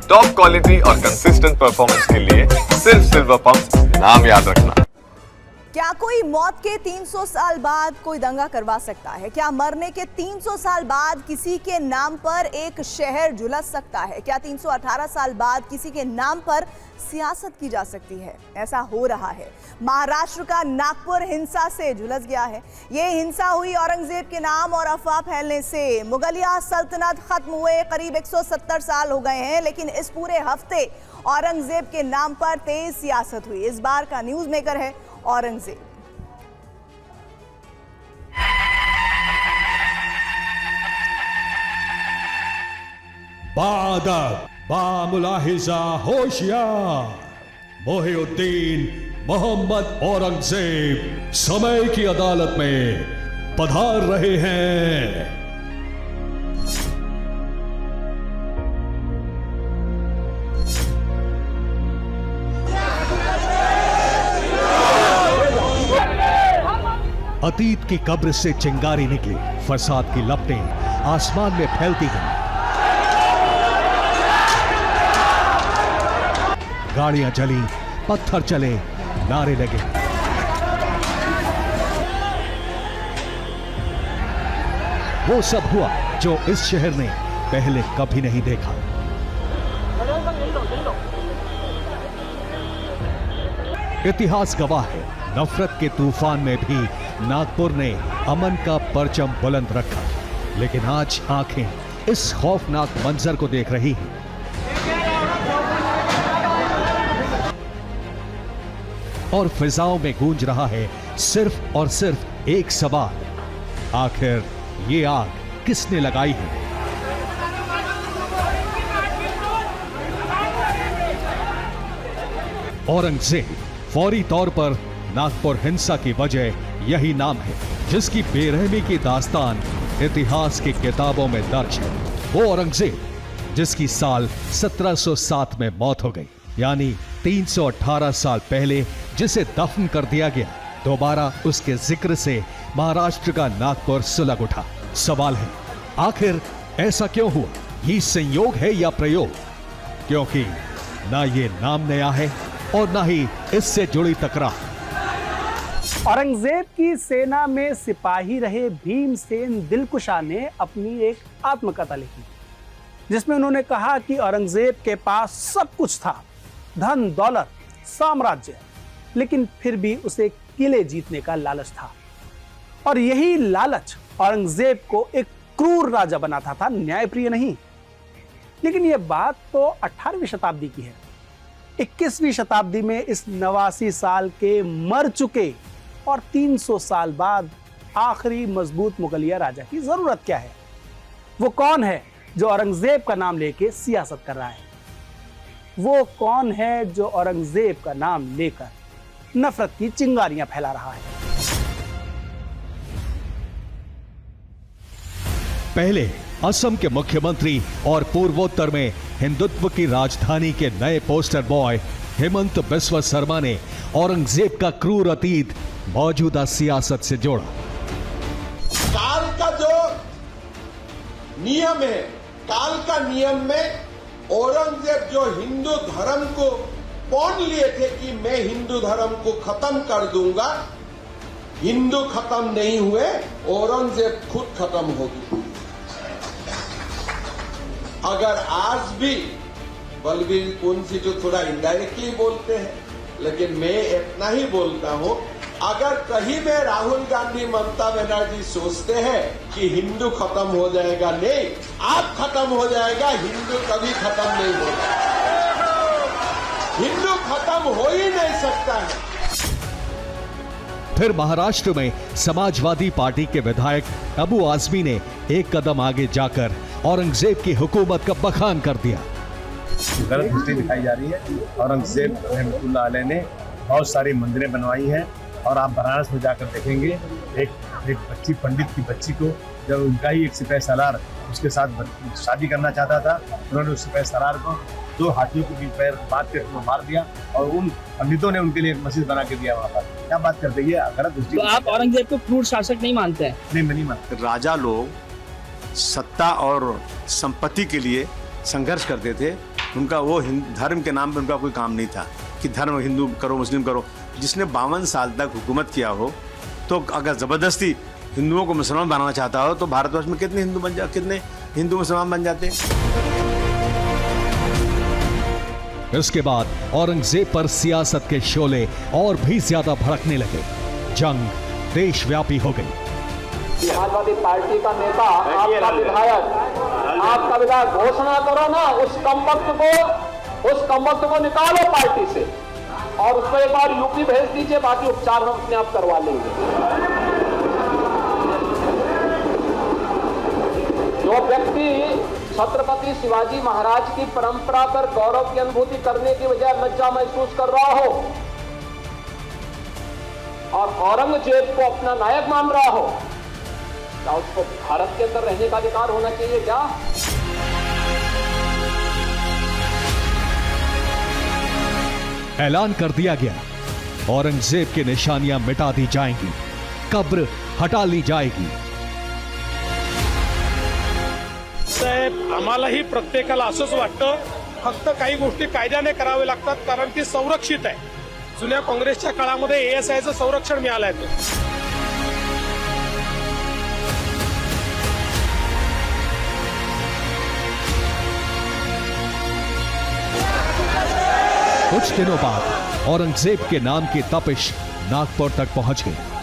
Top quality और consistent performance के लिए सिर्फ सिल्वर पंप नाम याद रखना। क्या कोई मौत के 300 साल बाद कोई दंगा करवा सकता है? क्या मरने के 300 साल बाद किसी के नाम पर एक शहर झुलस सकता है? क्या 318 साल बाद किसी के नाम पर सियासत की जा सकती है? ऐसा हो रहा है। महाराष्ट्र का नागपुर हिंसा से झुलस गया है। ये हिंसा हुई औरंगजेब के नाम और अफवाह फैलने से। मुगलिया सल्तनत खत्म हुए करीब 170 साल हो गए हैं, लेकिन इस पूरे हफ्ते औरंगजेब के नाम पर तेज सियासत हुई। इस बार का न्यूज मेकर है औरंगजेब। बादब बामुलाहिजा होशियार मोहिउद्दीन मोहम्मद औरंगजेब समय की अदालत में पधार रहे हैं। अतीत की कब्र से चिंगारी निकली, फसाद की लपटें आसमान में फैलती गईं। गाड़ियां जली, पत्थर चले, नारे लगे। वो सब हुआ जो इस शहर ने पहले कभी नहीं देखा। इतिहास गवाह है, नफरत के तूफान में भी नागपुर ने अमन का परचम बुलंद रखा। लेकिन आज आंखें इस खौफनाक मंजर को देख रही हैं। और फिजाओं में गूंज रहा है सिर्फ और सिर्फ एक सवाल, आखिर ये आग किसने लगाई है? औरंगजेब। फौरी तौर पर नागपुर हिंसा की वजह यही नाम है, जिसकी बेरहमी की दास्तान इतिहास की किताबों में दर्ज है। वो औरंगजेब जिसकी साल 1707 में मौत हो गई, यानी 318 साल पहले जिसे दफन कर दिया गया। दोबारा उसके जिक्र से महाराष्ट्र का नागपुर सुलग उठा। सवाल है, आखिर ऐसा क्यों हुआ? ये संयोग है या प्रयोग? क्योंकि ना ये नाम नया है और ना ही इससे जुड़ी तकरार। औरंगजेब की सेना में सिपाही रहे भीमसेन दिलकुशा ने अपनी एक आत्मकथा लिखी, जिसमें उन्होंने कहा कि औरंगजेब के पास सब कुछ था, धन दौलत साम्राज्य, लेकिन फिर भी उसे किले जीतने का लालच था। और यही लालच औरंगजेब को एक क्रूर राजा बनाता था, न्यायप्रिय नहीं। लेकिन यह बात तो 18वीं शताब्दी की है। 21वीं शताब्दी में इस 89 साल के मर चुके और 300 साल बाद आखिरी मजबूत मुगलिया राजा की जरूरत क्या है? वो कौन है जो औरंगजेब का नाम लेके सियासत कर रहा है? वो कौन है जो औरंगजेब का नाम लेकर नफरत की चिंगारियां फैला रहा है? पहले असम के मुख्यमंत्री और पूर्वोत्तर में हिंदुत्व की राजधानी के नए पोस्टर बॉय हेमंत बिस्वा शर्मा ने औरंगजेब का क्रूर अतीत मौजूदा सियासत से जोड़ा। काल का जो नियम है, काल का नियम में औरंगजेब जो हिंदू धर्म को पौन लिए थे कि मैं हिंदू धर्म को खत्म कर दूंगा, हिंदू खत्म नहीं हुए, औरंगजेब खुद खत्म होगी। अगर आज भी बलबीर पुंसी जो थोड़ा इनडायरेक्टली बोलते हैं, लेकिन मैं इतना ही बोलता हूं, अगर कहीं में राहुल गांधी ममता बनर्जी सोचते हैं कि हिंदू खत्म हो जाएगा, नहीं, आप खत्म हो जाएगा, हिंदू कभी खत्म नहीं होगा। हिंदू खत्म हो ही नहीं सकता है। फिर महाराष्ट्र में समाजवादी पार्टी के विधायक अबू आजमी ने एक कदम आगे जाकर औरंगजेब की हुकूमत का बखान कर दिया। गलत हिस्ट्री दिखाई जा रही है। औरंगजेब रहमतुल्लाह अलैह ने बहुत सारी मंदिरें बनवाई हैं, और आप बनारस में जाकर देखेंगे एक बच्ची, पंडित की बच्ची को, जब उनका ही एक सिपाही सालार उसके साथ शादी करना चाहता था, उन्होंने उस सिपाही सालार को 2 हाथियों के बीच पैर बांध के मार दिया, और उन पंडितों ने उनके लिए एक मस्जिद बना के दिया वहाँ पर। क्या बात करते हैं, ये गलत हिस्ट्री। तो आप औरंगजेब को क्रूर शासक नहीं मानते हैं? नहीं, मैं नहीं मानता। राजा लोग सत्ता और संपत्ति के लिए संघर्ष करते थे, उनका वो धर्म के नाम पर उनका कोई काम नहीं था कि धर्म हिंदू करो मुस्लिम करो। जिसने 52 साल तक हुकूमत किया हो, तो अगर ज़बरदस्ती हिंदुओं को मुसलमान बनाना चाहता हो तो भारतवर्ष में कितने हिंदू मुसलमान बन जाते। इसके बाद औरंगजेब पर सियासत के शोले और भी ज्यादा भड़कने लगे। जंग देशव्यापी हो गई। समाजवादी पार्टी का नेता, आपका विधायक घोषणा करो ना, उस कमबख्त को निकालो पार्टी से और उसको एक बार यूपी भेज दीजिए, बाकी उपचार हम अपने आप करवा लेंगे। जो व्यक्ति छत्रपति शिवाजी महाराज की परंपरा पर गौरव की अनुभूति करने की बजाय लज्जा महसूस कर रहा हो और औरंगजेब को अपना नायक मान रहा हो, क्या उसको भारत के अंदर रहने का अधिकार होना चाहिए क्या? ऐलान कर दिया गया, औरंगजेब की निशानियां मिटा दी जाएंगी, कब्र हटा ली जाएगी। साहेब, आम्हालाही प्रत्येकाला असंच वाटतं, फक्त काही गोष्टी कायद्याने करावे लागतात, कारण ती संरक्षित आहे। जुन्या काँग्रेसच्या काळामध्ये ASIचं संरक्षण मिळालं आहे। कुछ दिनों बाद औरंगजेब के नाम की तपिश नागपुर तक पहुंच गई।